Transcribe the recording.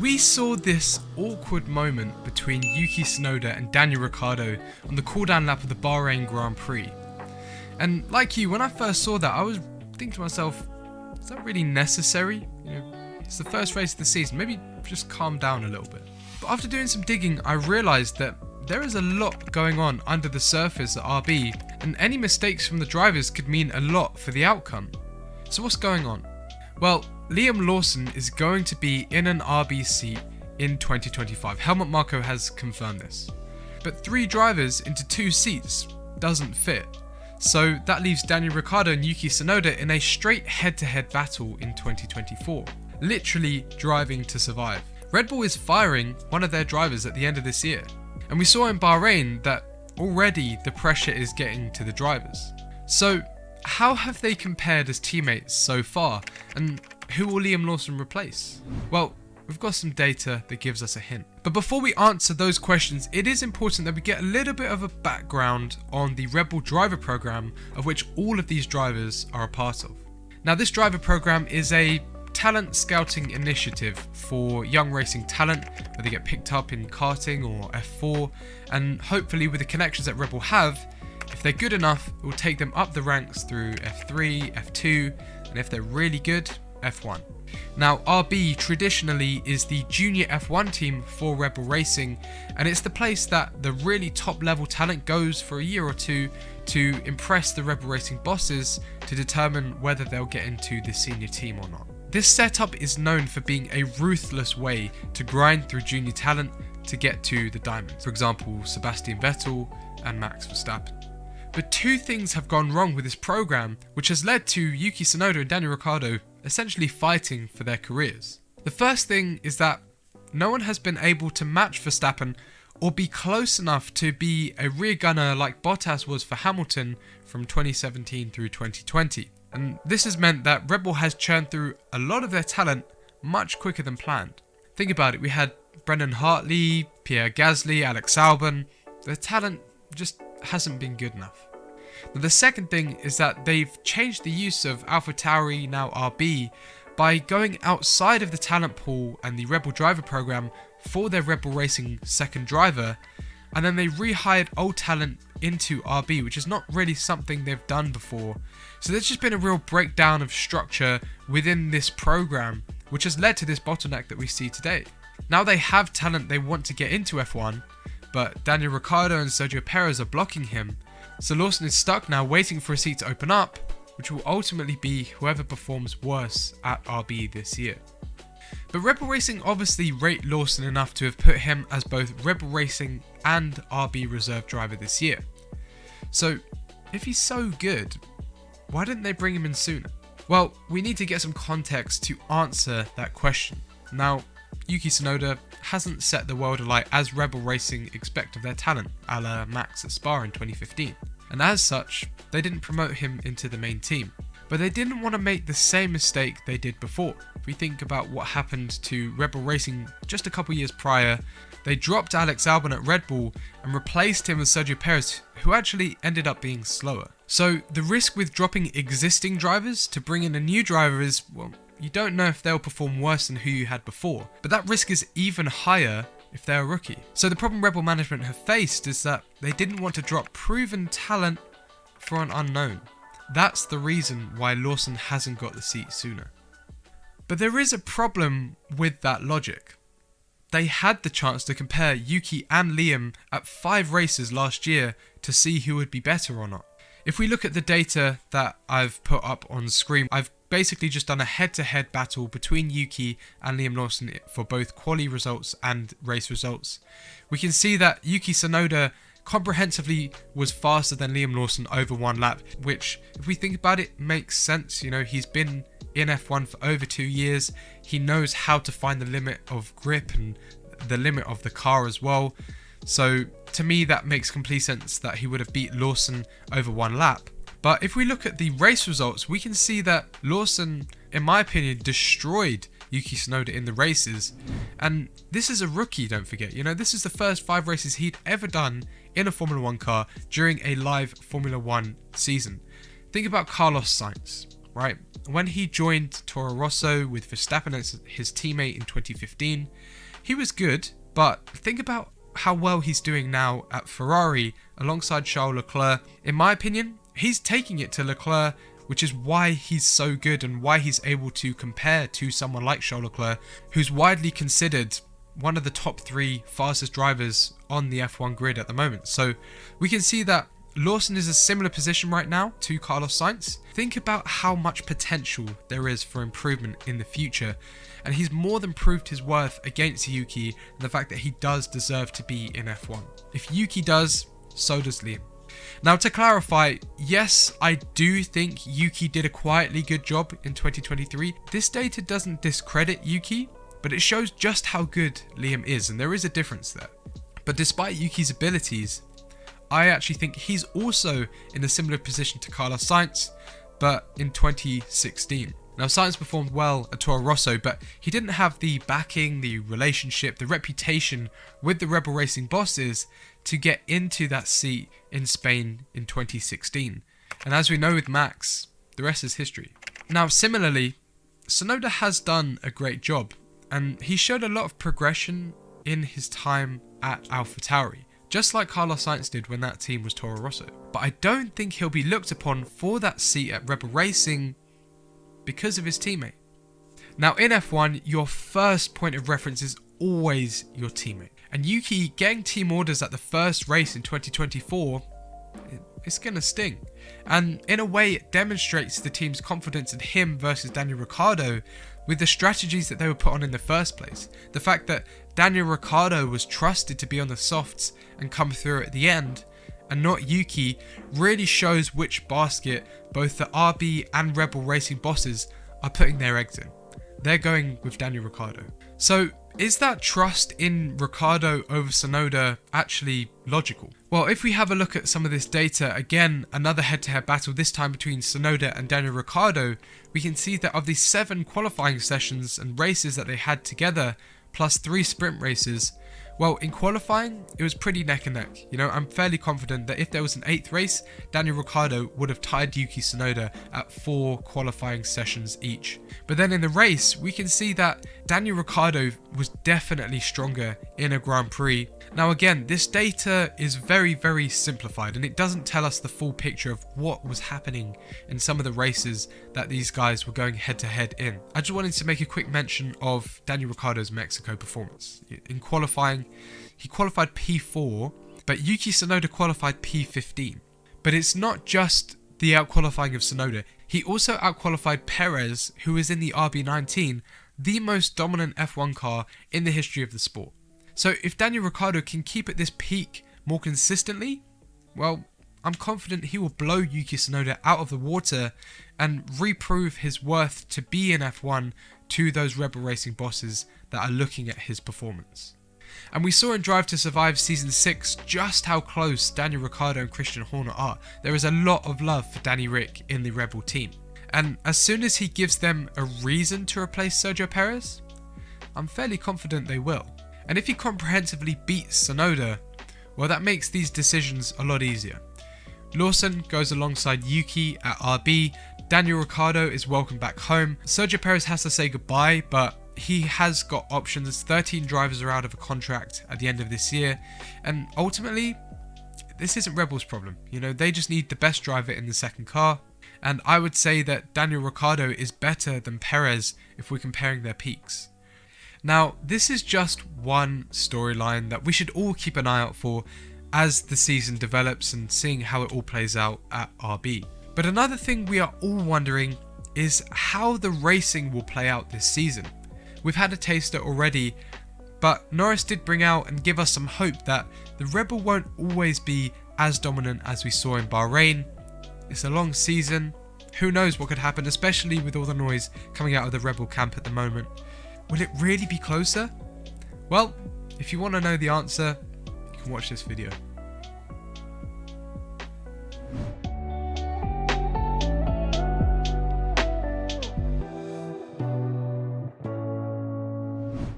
We saw this awkward moment between Yuki Tsunoda and Daniel Ricciardo on the cooldown lap of the Bahrain Grand Prix. And like you, when I first saw that, I was thinking to myself, is that really necessary? It's the first race of the season, maybe just calm down a little bit. But after doing some digging, I realised that there is a lot going on under the surface at RB, and any mistakes from the drivers could mean a lot for the outcome. So what's going on? Well, Liam Lawson is going to be in an RB seat in 2025. Helmut Marko has confirmed this. But 3 drivers into 2 seats doesn't fit. So that leaves Daniel Ricciardo and Yuki Tsunoda in a straight head-to-head battle in 2024. Literally driving to survive. Red Bull is firing one of their drivers at the end of this year. And we saw in Bahrain that already the pressure is getting to the drivers. So how have they compared as teammates so far, and who will Liam Lawson replace? Well, we've got some data that gives us a hint. But before we answer those questions, it is important that we get a little bit of a background on the Red Bull driver program, of which all of these drivers are a part of. Now, this driver program is a talent scouting initiative for young racing talent, where they get picked up in karting or F4, and hopefully with the connections that Red Bull have, if they're good enough, it will take them up the ranks through F3, F2, and if they're really good, F1. Now, RB traditionally is the junior F1 team for Red Bull Racing, and it's the place that the really top level talent goes for a year or two to impress the Red Bull Racing bosses to determine whether they'll get into the senior team or not. This setup is known for being a ruthless way to grind through junior talent to get to the diamonds. For example, Sebastian Vettel and Max Verstappen. But 2 things have gone wrong with this program, which has led to Yuki Tsunoda and Daniel Ricciardo essentially fighting for their careers. The first thing is that no one has been able to match Verstappen or be close enough to be a rear gunner like Bottas was for Hamilton from 2017 through 2020. And this has meant that Red Bull has churned through a lot of their talent much quicker than planned. Think about it, we had Brendan Hartley, Pierre Gasly, Alex Albon. Their talent just hasn't been good enough. Now, the second thing is that they've changed the use of AlphaTauri, now RB, by going outside of the talent pool and the Red Bull driver program for their Red Bull Racing second driver, and then they rehired old talent into RB, which is not really something they've done before. So there's just been a real breakdown of structure within this program, which has led to this bottleneck that we see today. Now they have talent they want to get into F1, but Daniel Ricciardo and Sergio Perez are blocking him, so Lawson is stuck now waiting for a seat to open up, which will ultimately be whoever performs worse at RB this year. But Red Bull Racing obviously rate Lawson enough to have put him as both Red Bull Racing and RB reserve driver this year. So if he's so good, why didn't they bring him in sooner? Well, we need to get some context to answer that question. Now, Yuki Tsunoda hasn't set the world alight as Red Bull Racing expect of their talent, a la Max at Spa in 2015. And as such, they didn't promote him into the main team. But they didn't want to make the same mistake they did before. If we think about what happened to Red Bull Racing just a couple years prior, they dropped Alex Albon at Red Bull and replaced him with Sergio Perez, who actually ended up being slower. So the risk with dropping existing drivers to bring in a new driver is, well, you don't know if they'll perform worse than who you had before. But that risk is even higher if they're a rookie. So the problem Red Bull management have faced is that they didn't want to drop proven talent for an unknown. That's the reason why Lawson hasn't got the seat sooner. But there is a problem with that logic. They had the chance to compare Yuki and Liam at 5 races last year to see who would be better or not. If we look at the data that I've put up on screen, I've basically just done a head-to-head battle between Yuki and Liam Lawson for both quali results and race results. We can see that Yuki Tsunoda comprehensively was faster than Liam Lawson over 1 lap, which, if we think about it, makes sense. You know, he's been in F1 for over 2 years. He knows how to find the limit of grip and the limit of the car as well. So to me, that makes complete sense that he would have beat Lawson over 1 lap. But if we look at the race results, we can see that Lawson, in my opinion, destroyed Yuki Tsunoda in the races. And this is a rookie, don't forget. You know, this is the first 5 races he'd ever done in a Formula 1 car during a live Formula 1 season. Think about Carlos Sainz, right? When he joined Toro Rosso with Verstappen as his teammate in 2015, he was good, but think about how well he's doing now at Ferrari alongside Charles Leclerc. In my opinion, he's taking it to Leclerc, which is why he's so good and why he's able to compare to someone like Charles Leclerc, who's widely considered one of the top 3 fastest drivers on the F1 grid at the moment. So we can see that Lawson is a similar position right now to Carlos Sainz. Think about how much potential there is for improvement in the future, and he's more than proved his worth against Yuki and the fact that he does deserve to be in F1. If Yuki does, so does Liam. Now, to clarify, yes, I do think Yuki did a quietly good job in 2023. This data doesn't discredit Yuki, but it shows just how good Liam is, and there is a difference there. But despite Yuki's abilities, I actually think he's also in a similar position to Carlos Sainz, but in 2016. Now, Sainz performed well at Toro Rosso, but he didn't have the backing, the relationship, the reputation with the Rebel Racing bosses to get into that seat in Spain in 2016. And as we know with Max, the rest is history. Now, similarly, Tsunoda has done a great job, and he showed a lot of progression in his time at AlphaTauri, just like Carlos Sainz did when that team was Toro Rosso. But I don't think he'll be looked upon for that seat at Rebel Racing because of his teammate. Now, in F1, your first point of reference is always your teammate. And Yuki getting team orders at the first race in 2024, it's going to sting. And in a way, it demonstrates the team's confidence in him versus Daniel Ricciardo with the strategies that they were put on in the first place. The fact that Daniel Ricciardo was trusted to be on the softs and come through at the end, and not Yuki, really shows which basket both the RB and Rebel Racing bosses are putting their eggs in. They're going with Daniel Ricciardo. So is that trust in Ricciardo over Tsunoda actually logical? Well, if we have a look at some of this data, again, another head-to-head battle, this time between Tsunoda and Daniel Ricciardo, we can see that of the 7 qualifying sessions and races that they had together, plus 3 sprint races, well, in qualifying, it was pretty neck and neck. You know, I'm fairly confident that if there was an 8th race, Daniel Ricciardo would have tied Yuki Tsunoda at 4 qualifying sessions each. But then in the race, we can see that Daniel Ricciardo was definitely stronger in a Grand Prix. Now again, this data is very, very simplified, and it doesn't tell us the full picture of what was happening in some of the races that these guys were going head to head in. I just wanted to make a quick mention of Daniel Ricciardo's Mexico performance. In qualifying, he qualified P4, but Yuki Tsunoda qualified P15. But it's not just the outqualifying of Tsunoda. He also outqualified Perez, who was in the RB19, the most dominant F1 car in the history of the sport. So if Daniel Ricciardo can keep at this peak more consistently, well, I'm confident he will blow Yuki Tsunoda out of the water and reprove his worth to be in F1 to those Rebel Racing bosses that are looking at his performance. And we saw in Drive to Survive Season 6 just how close Daniel Ricciardo and Christian Horner are. There is a lot of love for Danny Ric in the Rebel team. And as soon as he gives them a reason to replace Sergio Perez, I'm fairly confident they will. And if he comprehensively beats Tsunoda, well, that makes these decisions a lot easier. Lawson goes alongside Yuki at RB, Daniel Ricciardo is welcome back home, Sergio Perez has to say goodbye, but he has got options. 13 drivers are out of a contract at the end of this year, and ultimately, this isn't Rebel's problem. You know, they just need the best driver in the second car, and I would say that Daniel Ricciardo is better than Perez if we're comparing their peaks. Now, this is just one storyline that we should all keep an eye out for as the season develops and seeing how it all plays out at RB. But another thing we are all wondering is how the racing will play out this season. We've had a taster already, but Norris did bring out and give us some hope that the Rebel won't always be as dominant as we saw in Bahrain. It's a long season, who knows what could happen, especially with all the noise coming out of the Rebel camp at the moment. Will it really be closer? Well, if you want to know the answer, you can watch this video.